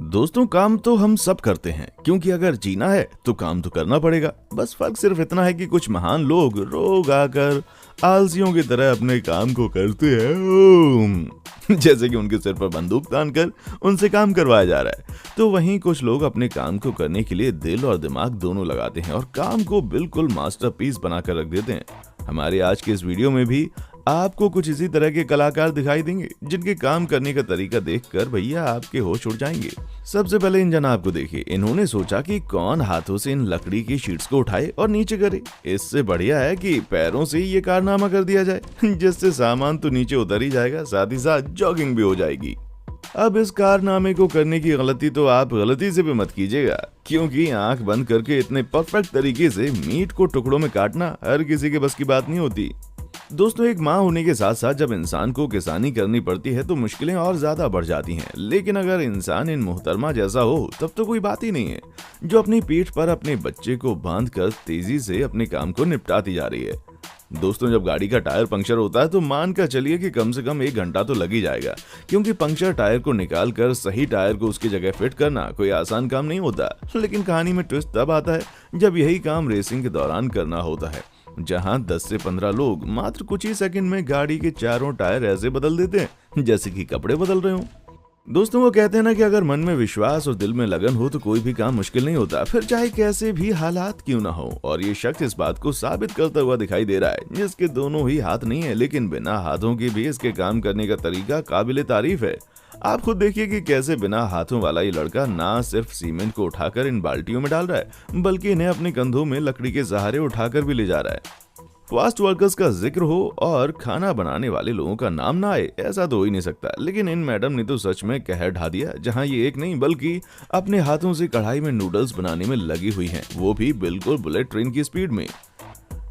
दोस्तों, काम तो हम सब करते हैं क्योंकि अगर जीना है तो काम तो करना पड़ेगा। बस फर्क सिर्फ इतना है कि कुछ महान लोग रोग आकर आलसियों की तरह अपने काम को करते हैं जैसे कि उनके सिर पर बंदूक तान कर उनसे काम करवाया जा रहा है, तो वहीं कुछ लोग अपने काम को करने के लिए दिल और दिमाग दोनों लगाते हैं और काम को बिल्कुल मास्टरपीस बनाकर रख देते हैं। हमारे आज के इस वीडियो में भी आपको कुछ इसी तरह के कलाकार दिखाई देंगे जिनके काम करने का तरीका देखकर भैया आपके होश उड़ जाएंगे। सबसे पहले इन जनाब को देखिए। इन्होंने सोचा कि कौन हाथों से इन लकड़ी की शीट्स को उठाए और नीचे करे। इससे बढ़िया है कि पैरों से ही ये कारनामा कर दिया जाए जिससे सामान तो नीचे उतर ही जाएगा, साथ ही साथ जॉगिंग भी हो जाएगी। अब इस कारनामे को करने की गलती तो आप गलती से भी मत कीजिएगा, क्योंकि आंख बंद करके इतने परफेक्ट तरीके से मीट को टुकड़ों में काटना हर किसी के बस की बात नहीं होती। दोस्तों, एक माँ होने के साथ साथ जब इंसान को किसानी करनी पड़ती है तो मुश्किलें और ज्यादा बढ़ जाती हैं। लेकिन अगर इंसान इन मोहतरमा जैसा हो तब तो कोई बात ही नहीं है, जो अपनी पीठ पर अपने बच्चे को बांधकर तेजी से अपने काम को निपटाती जा रही है। दोस्तों, जब गाड़ी का टायर पंक्चर होता है तो मान कर चलिए कि कम से कम 1 घंटा तो लग ही जाएगा, क्योंकि पंक्चर टायर को निकाल कर सही टायर को उसकी जगह फिट करना कोई आसान काम नहीं होता। लेकिन कहानी में ट्विस्ट तब आता है जब यही काम रेसिंग के दौरान करना होता है, जहां 10 से 15 लोग मात्र कुछ ही सेकंड में गाड़ी के चारों टायर ऐसे बदल देते हैं जैसे कि कपड़े बदल रहे हो। दोस्तों, वो कहते हैं ना कि अगर मन में विश्वास और दिल में लगन हो तो कोई भी काम मुश्किल नहीं होता, फिर चाहे कैसे भी हालात क्यों ना हो। और ये शख्स इस बात को साबित करता हुआ दिखाई दे रहा है, जिसके दोनों ही हाथ नहीं है लेकिन बिना हाथों के भी इसके काम करने का तरीका काबिले तारीफ है। आप खुद देखिए कि कैसे बिना हाथों वाला ये लड़का ना सिर्फ सीमेंट को उठाकर इन बाल्टियों में डाल रहा है, बल्कि इन्हें अपने कंधों में लकड़ी के सहारे उठाकर भी ले जा रहा है। फास्ट वर्कर्स का जिक्र हो और खाना बनाने वाले लोगों का नाम ना आए, ऐसा तो हो ही नहीं सकता। लेकिन इन मैडम ने तो सच में कहर ढा दिया, जहां ये एक नहीं बल्कि अपने हाथों से कढ़ाई में नूडल्स बनाने में लगी हुई हैं, वो भी बिल्कुल बुलेट ट्रेन की स्पीड में।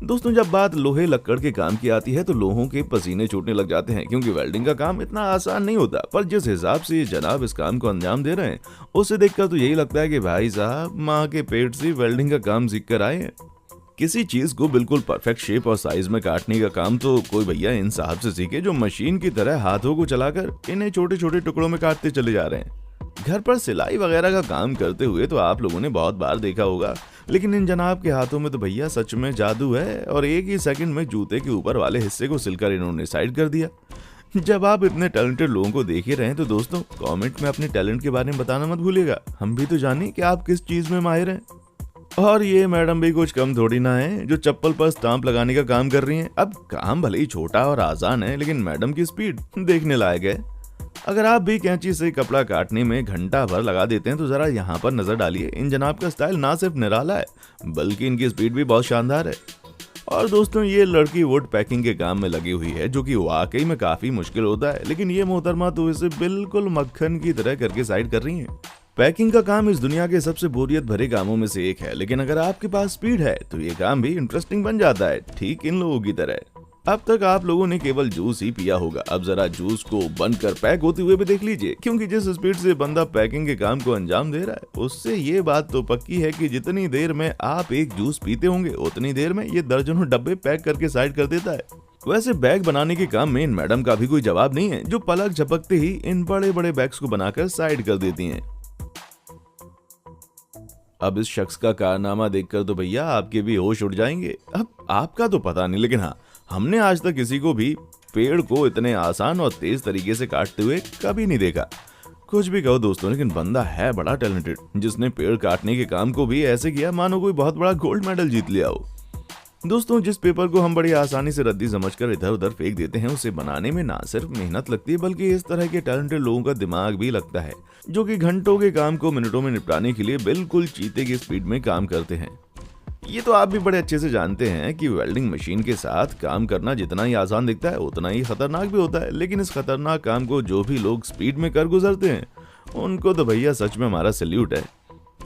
दोस्तों, जब बात लोहे लक्कड़ के काम की आती है तो लोगों के पसीने छूटने लग जाते हैं, क्योंकि वेल्डिंग का काम इतना आसान नहीं होता। पर जिस हिसाब से ये जनाब इस काम को अंजाम दे रहे हैं, उसे देखकर तो यही लगता है कि भाई साहब माँ के पेट से वेल्डिंग का काम सीख कर आए हैं। किसी चीज को बिल्कुल परफेक्ट शेप और साइज में काटने का काम तो कोई भैया इन साहब से सीखे, जो मशीन की तरह हाथों को चलाकर इन्हें छोटे छोटे टुकड़ों में काटते चले जा रहे हैं। घर पर सिलाई वगैरह का काम करते हुए तो आप लोगों ने बहुत बार देखा होगा, लेकिन इन जनाब के हाथों में तो भैया सच में जादू है और एक ही सेकंड में जूते के ऊपर वाले हिस्से को सिलकर इन्होंने साइड कर दिया। जब आप इतने टैलेंटेड लोगों को देख ही रहे हैं तो दोस्तों, कमेंट में अपने टैलेंट के बारे में बताना मत भूलिएगा। हम भी तो जाने कि आप किस चीज में माहिर हैं। और ये मैडम भी कुछ कम थोड़ी ना है, जो चप्पल पर स्टाम्प लगाने का काम कर रही हैं। अब काम भले ही छोटा और आसान है, लेकिन मैडम की स्पीड देखने लायक है। अगर आप भी कैंची से कपड़ा काटने में घंटा भर लगा देते हैं तो जरा यहाँ पर नजर डालिए। इन जनाब का स्टाइल ना सिर्फ निराला है, बल्कि इनकी स्पीड भी बहुत शानदार है। और दोस्तों, ये लड़की वुड पैकिंग के काम में लगी हुई है, जो कि वाकई में काफी मुश्किल होता है, लेकिन ये मोहतरमा तो इसे बिल्कुल मक्खन की तरह करके साइड कर रही है। पैकिंग का काम इस दुनिया के सबसे बोरियत भरे कामों में से एक है, लेकिन अगर आपके पास स्पीड है तो ये काम भी इंटरेस्टिंग बन जाता है, ठीक इन लोगों की तरह। अब तक आप लोगों ने केवल जूस ही पिया होगा, अब जरा जूस को बनकर पैक होते हुए भी देख लीजिए, क्योंकि जिस स्पीड से बंदा पैकिंग के काम को अंजाम दे रहा है, उससे ये बात तो पक्की है कि जितनी देर में आप एक जूस पीते होंगे उतनी देर में ये दर्जनों डब्बे पैक करके साइड कर देता है। वैसे बैग बनाने के काम में इन मैडम का भी कोई जवाब नहीं है, जो पलक झपकते ही इन बड़े बड़े बैग्स को बनाकर साइड कर देती हैं। अब इस शख्स का कारनामा देखकर तो भैया आपके भी होश उड़ जाएंगे। अब आपका तो पता नहीं, लेकिन हाँ, हमने आज तक किसी को भी पेड़ को इतने आसान और तेज तरीके से काटते हुए कभी नहीं देखा। कुछ भी कहो दोस्तों, लेकिन बंदा है बड़ा टैलेंटेड, जिसने पेड़ काटने के काम को भी ऐसे किया मानो कोई बहुत बड़ा गोल्ड मेडल जीत लिया हो। दोस्तों, जिस पेपर को हम बड़ी आसानी से रद्दी समझकर इधर उधर फेंक देते हैं, उसे बनाने में ना सिर्फ मेहनत लगती है, बल्कि इस तरह के टैलेंटेड लोगों का दिमाग भी लगता है, जो कि घंटों के काम को मिनटों में निपटाने के लिए बिल्कुल चीते की स्पीड में काम करते हैं। ये तो आप भी बड़े अच्छे से जानते हैं कि वेल्डिंग मशीन के साथ काम करना जितना ही आसान दिखता है उतना ही खतरनाक भी होता है। लेकिन इस खतरनाक काम को जो भी लोग स्पीड में कर गुजरते हैं, उनको तो भैया सच में हमारा सैल्यूट है।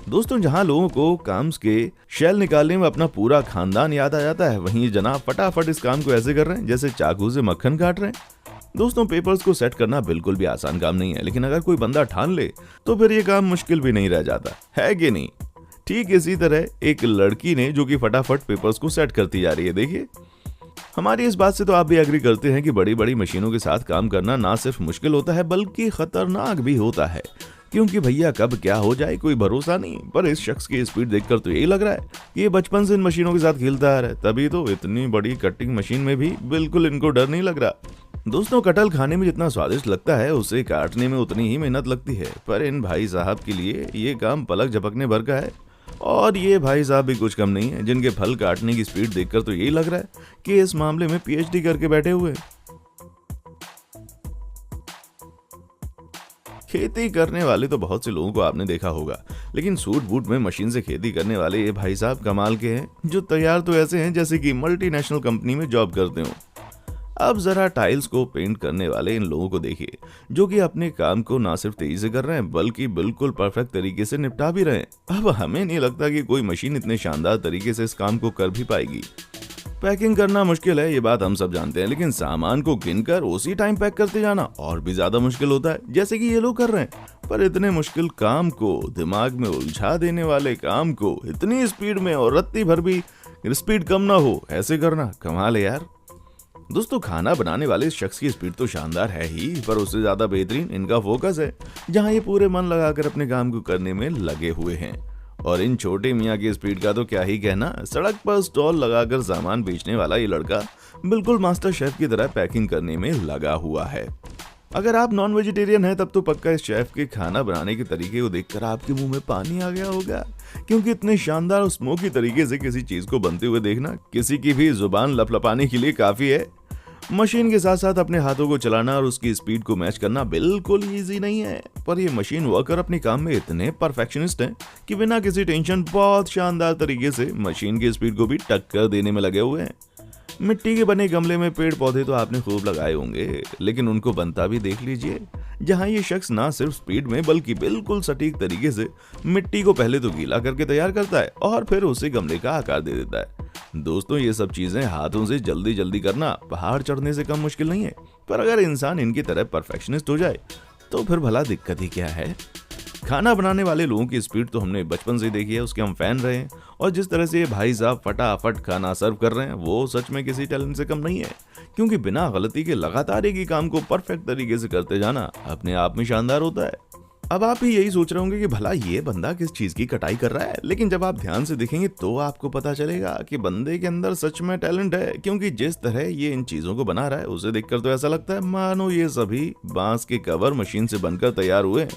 दोस्तों, जहां लोगों को काम के शेल निकालने में अपना पूरा खानदान याद आ जाता है, वहीं जनाब फटाफट इस काम को ऐसे कर रहे हैं जैसे चाकू से मक्खन काट रहे हैं। दोस्तों, पेपर्स को सेट करना बिल्कुल भी आसान काम नहीं है, लेकिन अगर कोई बंदा ठान ले तो फिर ये काम मुश्किल भी नहीं रह जाता है कि नहीं। ठीक इसी तरह एक लड़की ने जो कि फटाफट पेपर्स को सेट करती जा रही है। देखिए, हमारी इस बात से तो आप भी एग्री करते हैं कि बड़ी बड़ी मशीनों के साथ काम करना ना सिर्फ मुश्किल होता है बल्कि खतरनाक भी होता है। क्योंकि भैया कब क्या हो जाए कोई भरोसा नहीं। पर इस शख्स की स्पीड देखकर तो यही लग रहा है कि ये बचपन से इन मशीनों के साथ खेलता आ रहा है, तभी तो इतनी बड़ी कटिंग मशीन में भी बिल्कुल इनको डर नहीं लग रहा। दोस्तों, कटहल खाने में जितना स्वादिष्ट लगता है उसे काटने में उतनी ही मेहनत लगती है, पर इन भाई साहब के लिए ये काम पलक झपकने भर का है। और ये भाई साहब भी कुछ कम नहीं है, जिनके फल काटने की स्पीड देखकर तो यही लग रहा है कि इस मामले में पीएचडी करके बैठे हुए हैं। खेती करने वाले तो बहुत से लोगों को आपने देखा होगा, लेकिन सूट बूट में मशीन से खेती करने वाले ये भाई साहब कमाल के हैं, जो तैयार तो ऐसे हैं जैसे कि मल्टीनेशनल कंपनी में जॉब करते हो। अब जरा टाइल्स को पेंट करने वाले इन लोगों को देखिए, जो कि अपने काम को ना सिर्फ तेजी से कर रहे हैं बल्कि बिल्कुल परफेक्ट तरीके से निपटा भी रहे हैं। अब हमें नहीं लगता कि कोई मशीन इतने शानदार तरीके से इस काम को कर भी पाएगी। पैकिंग करना मुश्किल है, ये बात हम सब जानते हैं, लेकिन सामान को गिनकर उसी टाइम पैक करते जाना और भी ज्यादा मुश्किल होता है, जैसे कि ये लोग कर रहे हैं। पर इतने मुश्किल काम को, दिमाग में उलझा देने वाले काम को इतनी स्पीड में और रत्ती भर भी स्पीड कम ना हो, ऐसे करना कमाल है यार। दोस्तों, खाना बनाने वाले इस शख्स की स्पीड तो शानदार है ही, पर उससे ज्यादा बेहतरीन इनका फोकस है, जहां ये पूरे मन लगाकर अपने काम को करने में लगे हुए हैं। और इन छोटे मियाँ की स्पीड का तो क्या ही कहना। सड़क पर स्टॉल लगाकर सामान बेचने वाला ये लड़का बिल्कुल मास्टर शेफ की तरह पैकिंग करने में लगा हुआ है। अगर आप नॉन वेजिटेरियन हैं तब तो पक्का इस शेफ के खाना बनाने के तरीके को देखकर आपके मुंह में पानी आ गया होगा, क्योंकि इतने शानदार और स्मोकी तरीके से किसी चीज को बनते हुए देखना किसी की भी जुबान लपलपाने के लिए काफी है। मशीन के साथ साथ अपने हाथों को चलाना और उसकी स्पीड को मैच करना बिल्कुल इजी नहीं है, पर ये मशीन वर्कर अपने काम में इतने परफेक्शनिस्ट हैं कि बिना किसी टेंशन बहुत शानदार तरीके से मशीन की स्पीड को भी टक्कर देने में लगे हुए हैं। मिट्टी के बने गमले में पेड़ पौधे तो आपने खूब लगाए होंगे, लेकिन उनको बनता भी देख लीजिए, जहां ये शख्स ना सिर्फ स्पीड में बल्कि बिल्कुल सटीक तरीके से मिट्टी को पहले तो गीला करके तैयार करता है और फिर उसे गमले का आकार दे देता है। दोस्तों, ये सब चीजें हाथों से जल्दी जल्दी करना पहाड़ चढ़ने से कम मुश्किल नहीं है, पर अगर इंसान इनकी तरह परफेक्शनिस्ट हो जाए तो फिर भला दिक्कत ही क्या है। खाना बनाने वाले लोगों की स्पीड तो हमने बचपन से देखी है, उसके हम फैन रहे हैं, और जिस तरह से ये भाई साहब फटाफट खाना सर्व कर रहे हैं वो सच में किसी टैलेंट से कम नहीं है, क्योंकि बिना गलती के लगातार एक ही काम को परफेक्ट तरीके से करते जाना अपने आप में शानदार होता है। अब आप भी यही सोच रहे होंगे कि भला ये बंदा किस चीज की कटाई कर रहा है, लेकिन जब आप ध्यान से देखेंगे तो आपको पता चलेगा कि बंदे के अंदर सच में टैलेंट है, क्योंकि जिस तरह ये इन चीजों को बना रहा है उसे देखकर तो ऐसा लगता है मानो ये सभी बांस के कवर मशीन से बनकर तैयार हुए।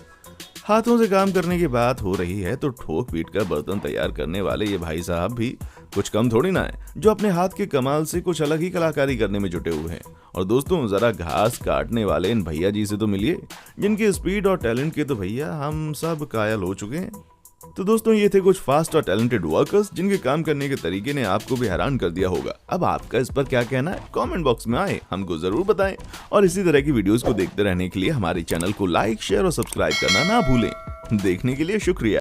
हाथों से काम करने की बात हो रही है तो ठोक पीट कर बर्तन तैयार करने वाले ये भाई साहब भी कुछ कम थोड़ी ना है, जो अपने हाथ के कमाल से कुछ अलग ही कलाकारी करने में जुटे हुए हैं। और दोस्तों, जरा घास काटने वाले इन भैया जी से तो मिलिए, जिनकी स्पीड और टैलेंट के तो भैया हम सब कायल हो चुके हैं। तो दोस्तों, ये थे कुछ फास्ट और टैलेंटेड वर्कर्स जिनके काम करने के तरीके ने आपको भी हैरान कर दिया होगा। अब आपका इस पर क्या कहना है, कमेंट बॉक्स में आए हमको जरूर बताएं, और इसी तरह की वीडियोस को देखते रहने के लिए हमारे चैनल को लाइक, शेयर और सब्सक्राइब करना ना भूलें। देखने के लिए शुक्रिया।